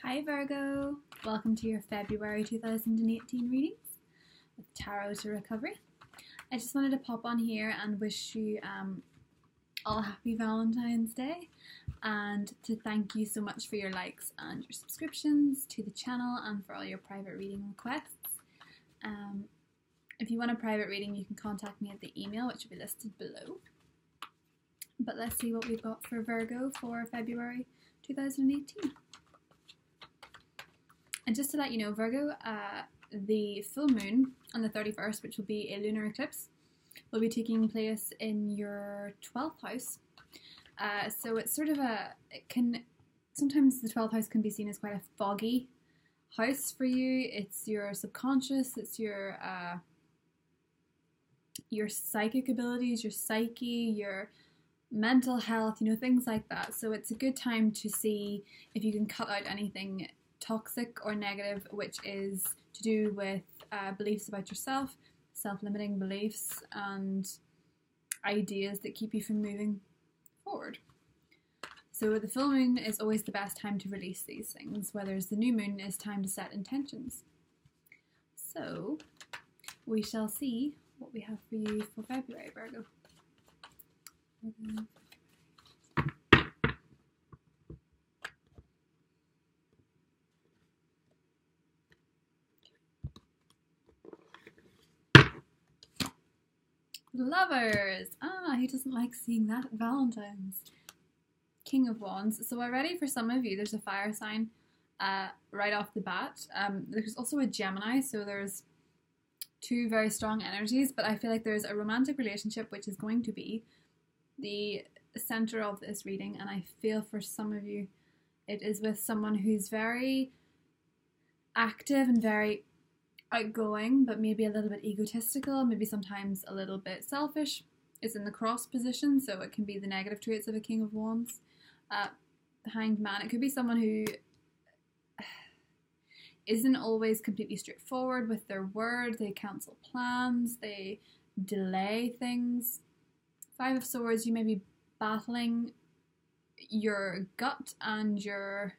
Hi Virgo, welcome to your February 2018 readings with Tarot to Recovery. I just wanted to pop on here and wish you all a happy Valentine's Day and to thank you so much for your likes and your subscriptions to the channel and for all your private reading requests. If you want a private reading, you can contact me at the email which will be listed below. But let's see what we've got for Virgo for February 2018. And just to let you know, Virgo, the full moon on the 31st, which will be a lunar eclipse, will be taking place in your 12th house. So it's sort of sometimes the 12th house can be seen as quite a foggy house for you. It's your subconscious, it's your psychic abilities, your psyche, your mental health, things like that. So it's a good time to see if you can cut out anything toxic or negative, which is to do with beliefs about yourself, self-limiting beliefs and ideas that keep you from moving forward. So the full moon is always the best time to release these things, whereas the new moon is time to set intentions. So we shall see what we have for you for February, Virgo. Lovers! Who doesn't like seeing that? Valentines. King of Wands. So already for some of you, there's a fire sign right off the bat. There's also a Gemini, so there's two very strong energies, but I feel like there's a romantic relationship which is going to be the center of this reading, and I feel for some of you it is with someone who's very active and very outgoing, but maybe a little bit egotistical, maybe sometimes a little bit selfish. It's in the cross position, so it can be the negative traits of a King of Wands. The Hanged Man, it could be someone who isn't always completely straightforward with their word. They cancel plans, they delay things. Five of Swords, you may be battling your gut and your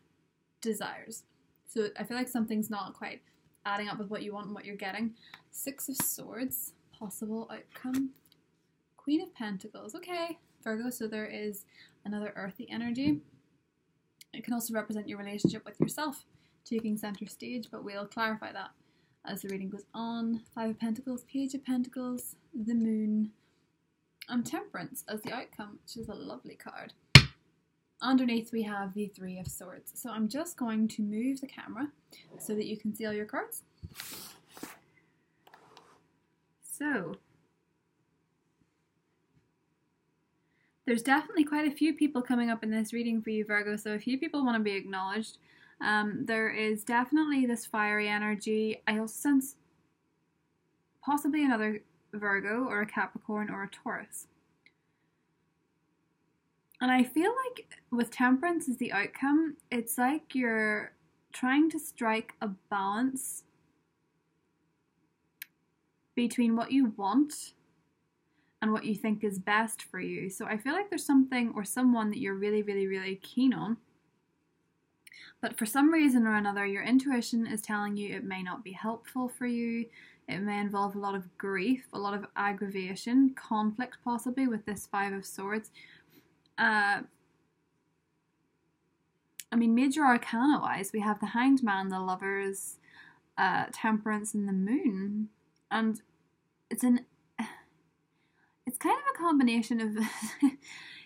desires. So I feel like something's not quite adding up with what you want and what you're getting. Six of Swords, possible outcome. Queen of Pentacles, okay, Virgo, so there is another earthy energy. It can also represent your relationship with yourself taking center stage, but we'll clarify that as the reading goes on. Five of Pentacles, Page of Pentacles, the Moon, and Temperance as the outcome, which is a lovely card. Underneath we have the Three of Swords. So I'm just going to move the camera so that you can see all your cards. So there's definitely quite a few people coming up in this reading for you, Virgo, so a few people want to be acknowledged. There is definitely this fiery energy. I also sense possibly another Virgo or a Capricorn or a Taurus. And I feel like with Temperance as the outcome, it's like you're trying to strike a balance between what you want and what you think is best for you. So I feel like there's something or someone that you're really, really, really keen on, but for some reason or another, your intuition is telling you it may not be helpful for you. It may involve a lot of grief, a lot of aggravation, conflict possibly with this Five of Swords. I mean, major arcana wise, we have the Hanged Man, the Lovers, Temperance, and the Moon, and it's kind of a combination of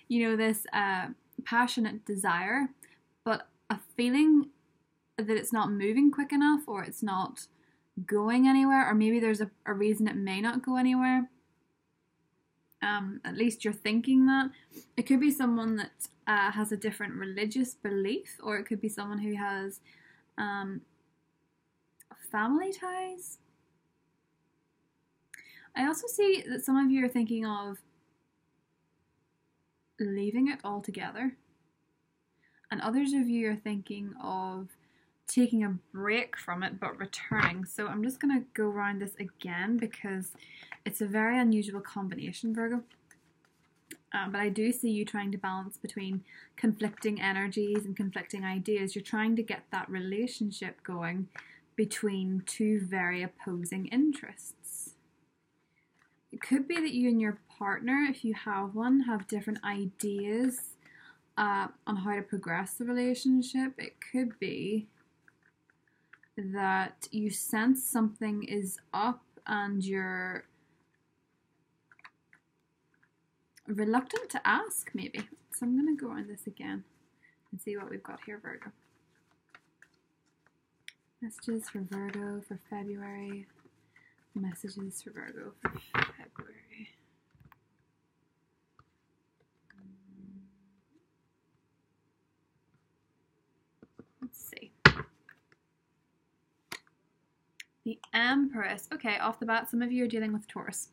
this passionate desire, but a feeling that it's not moving quick enough, or it's not going anywhere, or maybe there's a reason it may not go anywhere. At least you're thinking that. It could be someone that has a different religious belief, or it could be someone who has family ties. I also see that some of you are thinking of leaving it altogether, and others of you are thinking of taking a break from it but returning. So I'm just going to go around this again because it's a very unusual combination, Virgo. But I do see you trying to balance between conflicting energies and conflicting ideas. You're trying to get that relationship going between two very opposing interests. It could be that you and your partner, if you have one, have different ideas on how to progress the relationship. It could be that you sense something is up and you're reluctant to ask, maybe. So I'm going to go on this again and see what we've got here, Virgo. Messages for Virgo for February. Messages for Virgo for February. Let's see. The Empress. Okay, off the bat, some of you are dealing with Taurus.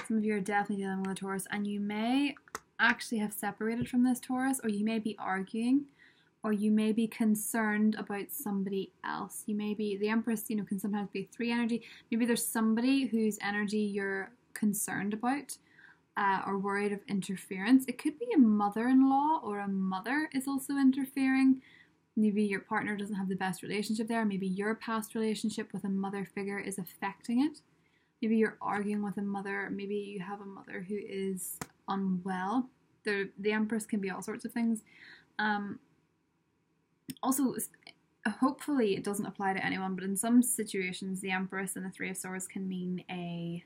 Some of you are definitely dealing with a Taurus, and you may actually have separated from this Taurus, or you may be arguing, or you may be concerned about somebody else. You may be, the Empress, you know, can sometimes be 3 energy. Maybe there's somebody whose energy you're concerned about or worried of interference. It could be a mother-in-law, or a mother is also interfering. Maybe your partner doesn't have the best relationship there. Maybe your past relationship with a mother figure is affecting it. Maybe you're arguing with a mother. Maybe you have a mother who is unwell. The Empress can be all sorts of things. Also, hopefully it doesn't apply to anyone, but in some situations, the Empress and the 3 of Swords can mean a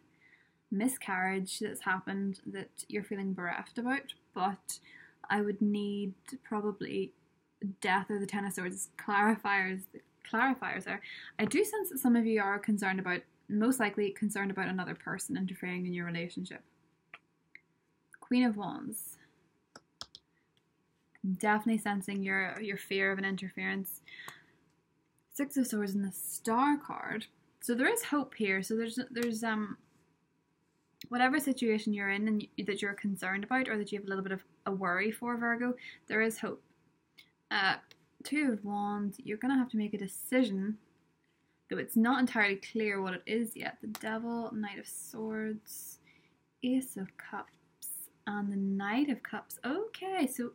miscarriage that's happened that you're feeling bereft about. But I would need probably Death or the 10 of Swords clarifiers there. I do sense that some of you are concerned about, most likely concerned about another person interfering in your relationship. Queen of Wands. Definitely sensing your fear of an interference. 6 of Swords and the Star card. So there is hope here. So there's whatever situation you're in and that you're concerned about, or that you have a little bit of a worry for, Virgo, there is hope. 2 of Wands, you're going to have to make a decision, though it's not entirely clear what it is yet. The Devil, Knight of Swords, Ace of Cups, and the Knight of Cups. Okay, so,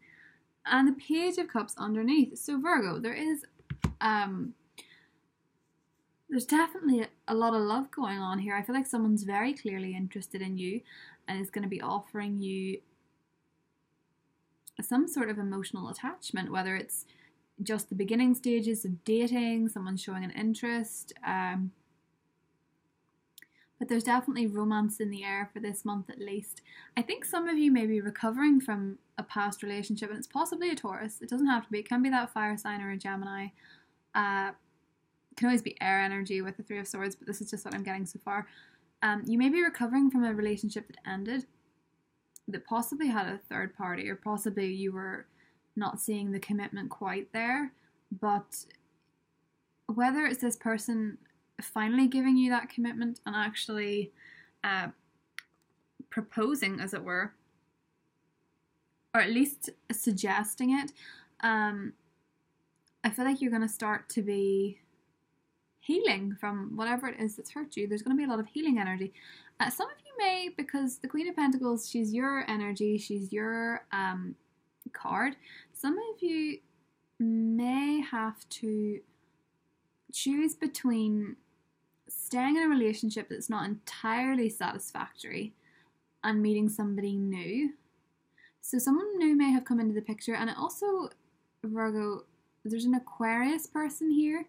and the Page of Cups underneath. So Virgo, there is, there's definitely a lot of love going on here. I feel like someone's very clearly interested in you and is going to be offering you some sort of emotional attachment, whether it's just the beginning stages of dating, someone showing an interest, but there's definitely romance in the air for this month at least. I think some of you may be recovering from a past relationship, and it's possibly a Taurus. It doesn't have to be. It can be that fire sign or a Gemini. It can always be air energy with the 3 of Swords, but this is just what I'm getting so far. You may be recovering from a relationship that ended, that possibly had a third party, or possibly you were not seeing the commitment quite there. But whether it's this person finally giving you that commitment and actually proposing, as it were, or at least suggesting it, I feel like you're going to start to be healing from whatever it is that's hurt you. There's going to be a lot of healing energy. Some of you may, because the Queen of Pentacles, she's your energy, she's your card. Some of you may have to choose between staying in a relationship that's not entirely satisfactory and meeting somebody new. So someone new may have come into the picture, and it also, Virgo, there's an Aquarius person here.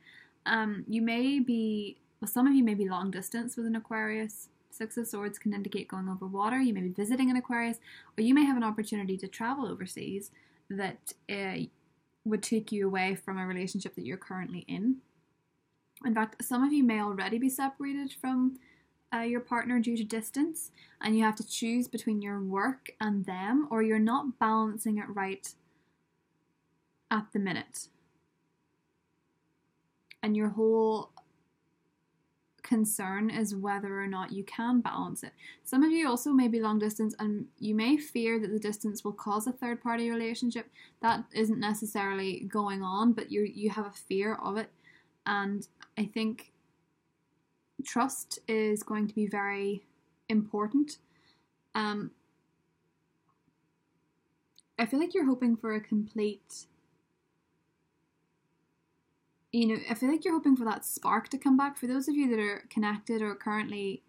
You may be, well, some of you may be long distance with an Aquarius. 6 of Swords can indicate going over water. You may be visiting an Aquarius, or you may have an opportunity to travel overseas that would take you away from a relationship that you're currently in. In fact, some of you may already be separated from your partner due to distance, and you have to choose between your work and them, or you're not balancing it right at the minute. And your whole concern is whether or not you can balance it. Some of you also may be long distance, and you may fear that the distance will cause a third party relationship. That isn't necessarily going on, but you have a fear of it. And I think trust is going to be very important. I feel like you're hoping for a complete, I feel like you're hoping for that spark to come back. For those of you that are connected or currently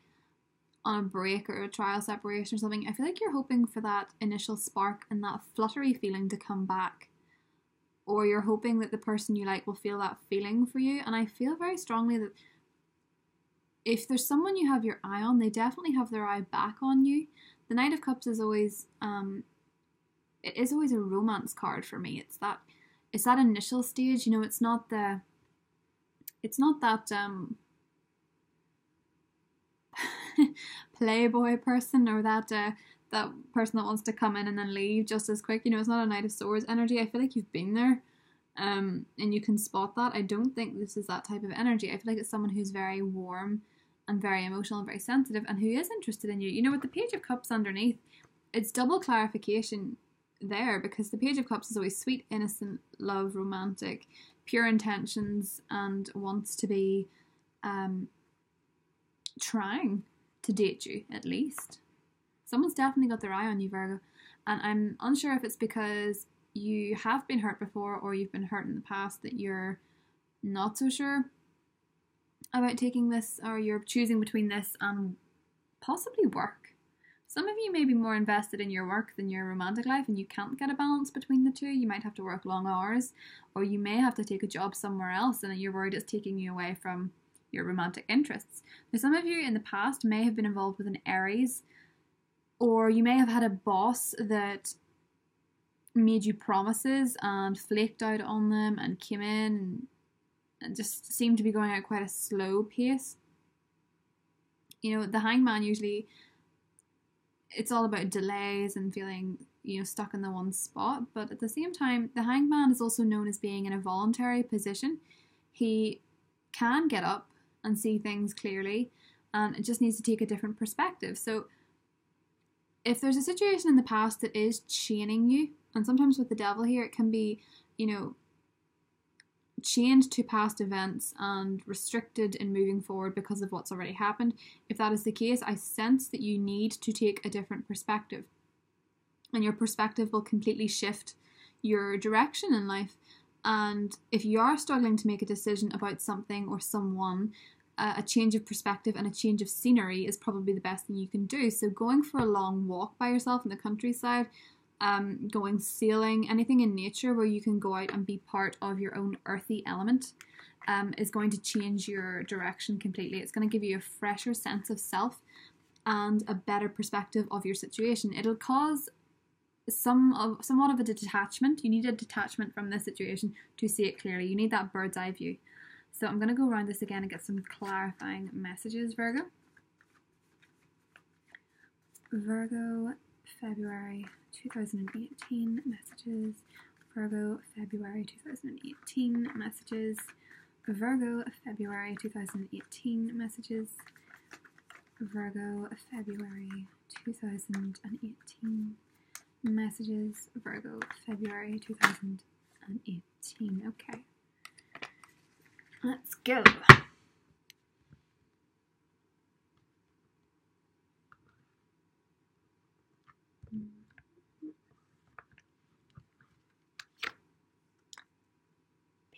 on a break or a trial separation or something, I feel like you're hoping for that initial spark and that fluttery feeling to come back. Or you're hoping that the person you like will feel that feeling for you. And I feel very strongly that if there's someone you have your eye on, they definitely have their eye back on you. The Knight of Cups is always, it is always a romance card for me. It's that initial stage, it's not that playboy person or that person that wants to come in and then leave just as quick. It's not a Knight of Swords energy. I feel like you've been there, and you can spot that. I don't think this is that type of energy. I feel like it's someone who's very warm and very emotional and very sensitive and who is interested in you. With the Page of Cups underneath, it's double clarification there, because the Page of Cups is always sweet, innocent, love, romantic, pure intentions, and wants to be trying to date you, at least. Someone's definitely got their eye on you, Virgo, and I'm unsure if it's because you have been hurt before or you've been hurt in the past that you're not so sure about taking this, or you're choosing between this and possibly work. Some of you may be more invested in your work than your romantic life, and you can't get a balance between the two. You might have to work long hours, or you may have to take a job somewhere else and you're worried it's taking you away from your romantic interests. Now, some of you in the past may have been involved with an Aries, or you may have had a boss that made you promises and flaked out on them and came in and just seemed to be going at quite a slow pace. The Hangman, usually it's all about delays and feeling, stuck in the one spot. But at the same time, the Hangman is also known as being in a voluntary position. He can get up and see things clearly, and it just needs to take a different perspective. So if there's a situation in the past that is chaining you, and sometimes with the Devil here, it can be, chained to past events and restricted in moving forward because of what's already happened. If that is the case, I sense that you need to take a different perspective, and your perspective will completely shift your direction in life. And if you are struggling to make a decision about something or someone, a change of perspective and a change of scenery is probably the best thing you can do. So going for a long walk by yourself in the countryside, going sailing, anything in nature where you can go out and be part of your own earthy element, is going to change your direction completely. It's going to give you a fresher sense of self and a better perspective of your situation. It'll cause somewhat of a detachment. You need a detachment from this situation to see it clearly. You need that bird's eye view. So I'm going to go around this again and get some clarifying messages, Virgo. Virgo, February 2018 messages. Virgo, February 2018 messages. Virgo, February 2018 messages. Virgo, February 2018 messages. Virgo, February 2018. Okay. Let's go.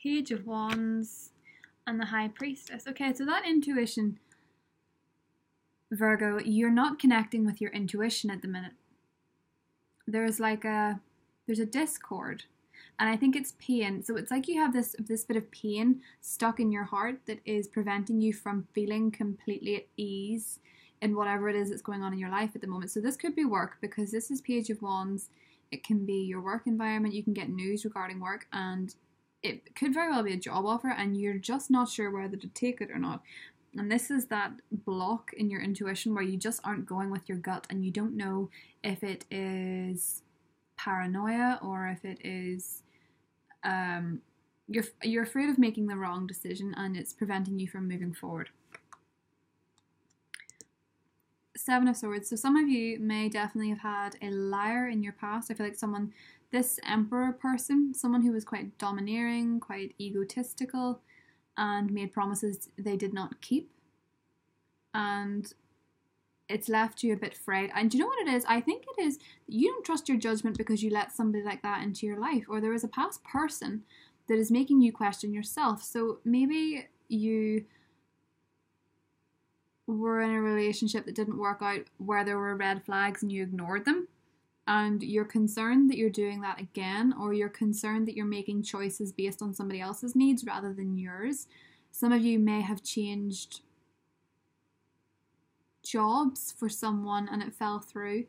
Page of Wands and the High Priestess. Okay, so that intuition, Virgo, you're not connecting with your intuition at the minute. There's a discord, and I think it's pain. So it's like you have this bit of pain stuck in your heart that is preventing you from feeling completely at ease in whatever it is that's going on in your life at the moment. So this could be work, because this is Page of Wands. It can be your work environment. You can get news regarding work, and it could very well be a job offer, and you're just not sure whether to take it or not. And this is that block in your intuition where you just aren't going with your gut, and you don't know if it is paranoia or if it is you're afraid of making the wrong decision, and it's preventing you from moving forward. Seven of Swords. So some of you may definitely have had a liar in your past. I feel like this Emperor person, someone who was quite domineering, quite egotistical, and made promises they did not keep. And it's left you a bit frayed. And do you know what it is? I think it is you don't trust your judgment because you let somebody like that into your life, or there is a past person that is making you question yourself. So maybe you were in a relationship that didn't work out, where there were red flags and you ignored them, and you're concerned that you're doing that again, or you're concerned that you're making choices based on somebody else's needs rather than yours. Some of you may have changed jobs for someone and it fell through,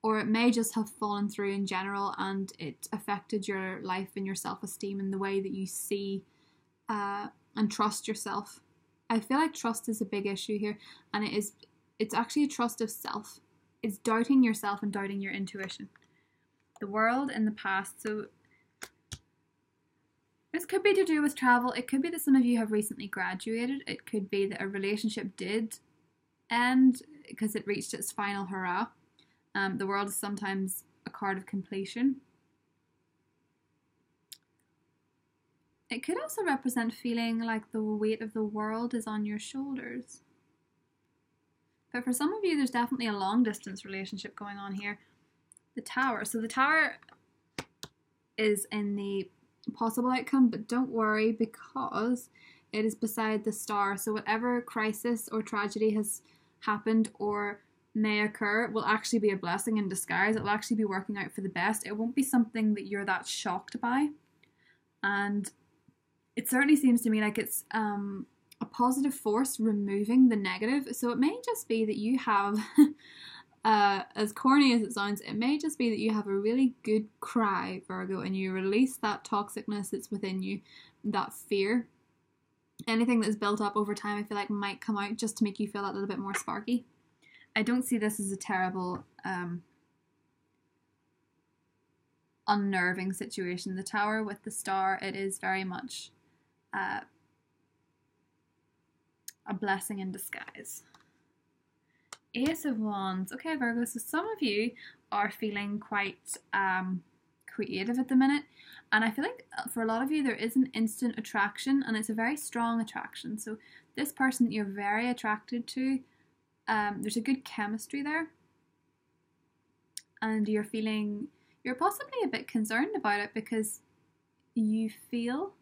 or it may just have fallen through in general and it affected your life and your self-esteem and the way that you see and trust yourself. I feel like trust is a big issue here, and it's actually a trust of self. It's doubting yourself and doubting your intuition. The world in the past. So this could be to do with travel. It could be that some of you have recently graduated. It could be that a relationship did end because it reached its final hurrah. The world is sometimes a card of completion. It could also represent feeling like the weight of the world is on your shoulders. But for some of you, there's definitely a long distance relationship going on here. The Tower. So the Tower is in the possible outcome, but don't worry because it is beside the Star. So whatever crisis or tragedy has happened or may occur will actually be a blessing in disguise. It will actually be working out for the best. It won't be something that you're that shocked by. And it certainly seems to me like it's a positive force removing the negative. So it may just be that you have, as corny as it sounds, it may just be that you have a really good cry, Virgo, and you release that toxicness that's within you, that fear. Anything that's built up over time, I feel like might come out just to make you feel that little bit more sparky. I don't see this as a terrible, unnerving situation. The Tower with the Star, it is very much a blessing in disguise. Ace of Wands. Okay, Virgo, so some of you are feeling quite creative at the minute, and I feel like for a lot of you there is an instant attraction, and it's a very strong attraction. So this person that you're very attracted to, there's a good chemistry there, and you're possibly a bit concerned about it because you feel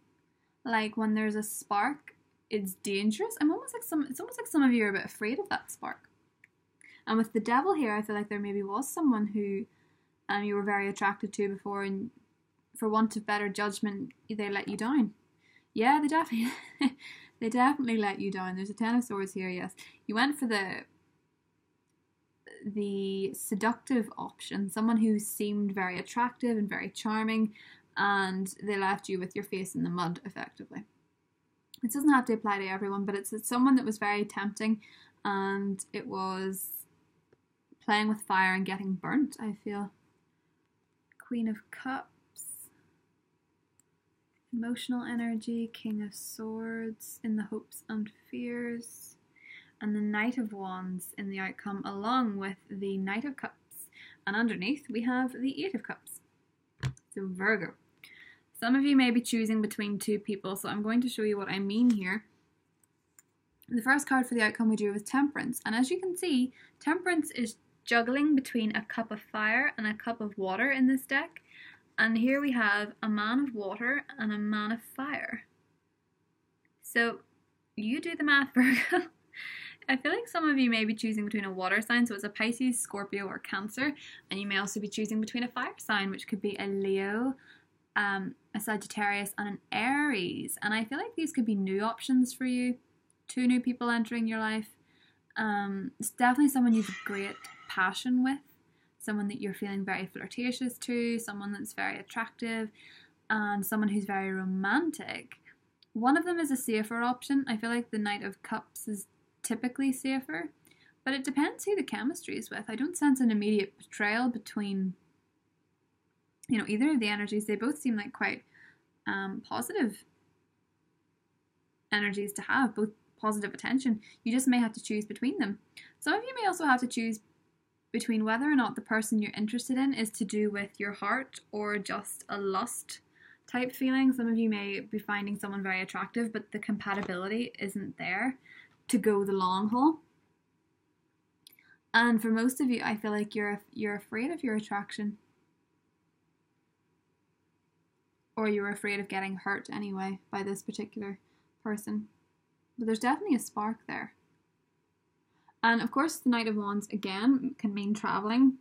like when there's a spark, it's dangerous. It's almost like some of you are a bit afraid of that spark. And with the Devil here, I feel like there maybe was someone who you were very attracted to before, and for want of better judgment, they let you down. Yeah, they definitely they definitely let you down. There's a Ten of Swords here, yes. You went for the seductive option, someone who seemed very attractive and very charming, and they left you with your face in the mud, effectively. It doesn't have to apply to everyone, but it's someone that was very tempting, and it was playing with fire and getting burnt, I feel. Queen of Cups. Emotional energy. King of Swords in the hopes and fears. And the Knight of Wands in the outcome, along with the Knight of Cups. And underneath we have the Eight of Cups. So Virgo. Some of you may be choosing between two people, so I'm going to show you what I mean here. The first card for the outcome we drew was Temperance, and as you can see, Temperance is juggling between a cup of fire and a cup of water in this deck, and here we have a man of water and a man of fire. So you do the math, Virgo. I feel like some of you may be choosing between a water sign, so it's a Pisces, Scorpio, or Cancer, and you may also be choosing between a fire sign, which could be a Leo, a Sagittarius, and an Aries. And I feel like these could be new options for you. Two new people entering your life. It's definitely someone you have great passion with, someone that you're feeling very flirtatious to, someone that's very attractive, and someone who's very romantic. One of them is a safer option. I feel like the Knight of Cups is typically safer, but it depends who the chemistry is with. I don't sense an immediate betrayal between either of the energies. They both seem like quite positive energies to have, both positive attention. You just may have to choose between them. Some of you may also have to choose between whether or not the person you're interested in is to do with your heart or just a lust type feeling. Some of you may be finding someone very attractive, but the compatibility isn't there to go the long haul. And for most of you, I feel like you're afraid of your attraction. Or you're afraid of getting hurt anyway by this particular person. But there's definitely a spark there. And of course, the Knight of Wands, again, can mean traveling.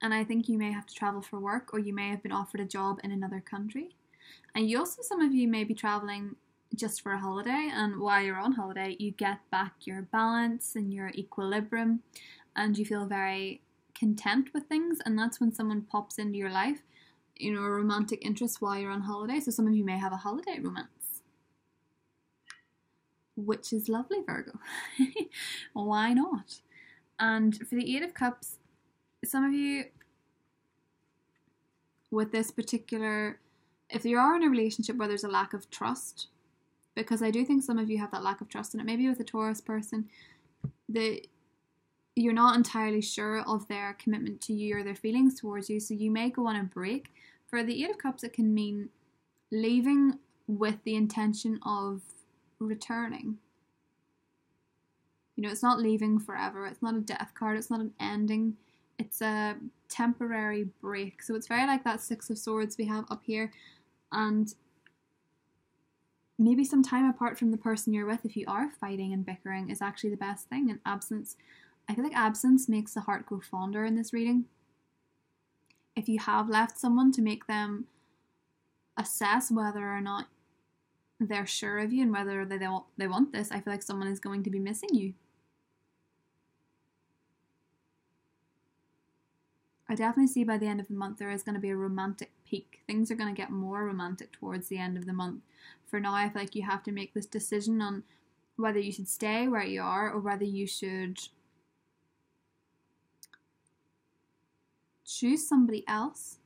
And I think you may have to travel for work, or you may have been offered a job in another country. And you also, some of you may be traveling just for a holiday, and while you're on holiday, you get back your balance and your equilibrium, and you feel very content with things. And that's when someone pops into your life, you know, a romantic interest while you're on holiday. So some of you may have a holiday romance, which is lovely, Virgo. Why not? And for the Eight of Cups, some of you with this particular, if you are in a relationship where there's a lack of trust, because I do think some of you have that lack of trust, and it may be with a Taurus person, that you're not entirely sure of their commitment to you or their feelings towards you, so you may go on a break. For the Eight of Cups, it can mean leaving with the intention of returning. You know, it's not leaving forever, it's not a death card, it's not an ending, it's a temporary break. So it's very like that Six of Swords we have up here, and maybe some time apart from the person you're with, if you are fighting and bickering, is actually the best thing. And absence, I feel like absence makes the heart grow fonder in this reading. If you have left someone, to make them assess whether or not they're sure of you and whether they want this, I feel like someone is going to be missing you. I definitely see by the end of the month there is going to be a romantic peak. Things are going to get more romantic towards the end of the month. For now, I feel like you have to make this decision on whether you should stay where you are or whether you should choose somebody else.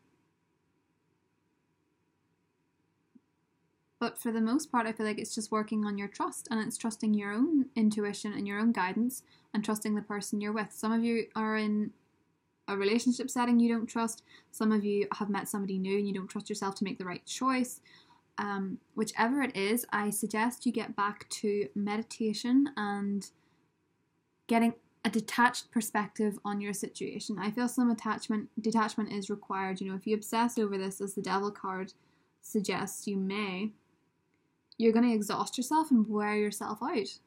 But for the most part, I feel like it's just working on your trust, and it's trusting your own intuition and your own guidance and trusting the person you're with. Some of you are in a relationship setting you don't trust. Some of you have met somebody new and you don't trust yourself to make the right choice. Whichever it is, I suggest you get back to meditation and getting a detached perspective on your situation. I feel some detachment is required. You know, if you obsess over this, as the Devil card suggests you may, you're going to exhaust yourself and wear yourself out.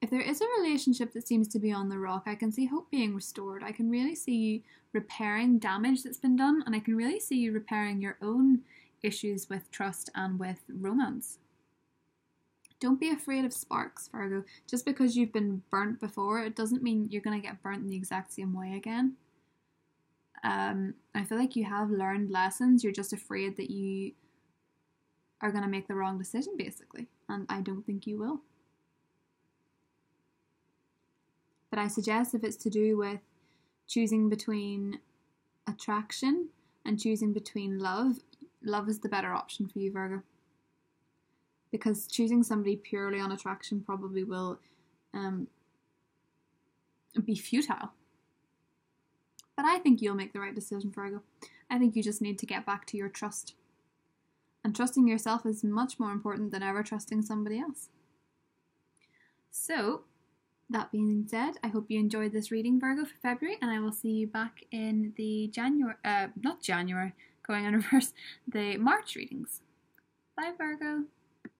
If there is a relationship that seems to be on the rock, I can see hope being restored. I can really see you repairing damage that's been done, and I can really see you repairing your own issues with trust and with romance. Don't be afraid of sparks, Virgo. Just because you've been burnt before, it doesn't mean you're going to get burnt in the exact same way again. I feel like you have learned lessons. You're just afraid that you are going to make the wrong decision, basically. And I don't think you will. But I suggest if it's to do with choosing between attraction and choosing between love, love is the better option for you, Virgo. Because choosing somebody purely on attraction probably will be futile. But I think you'll make the right decision, Virgo. I think you just need to get back to your trust. And trusting yourself is much more important than ever trusting somebody else. So, that being said, I hope you enjoyed this reading, Virgo, for February, and I will see you back in the not January, going in reverse, the March readings. Bye, Virgo.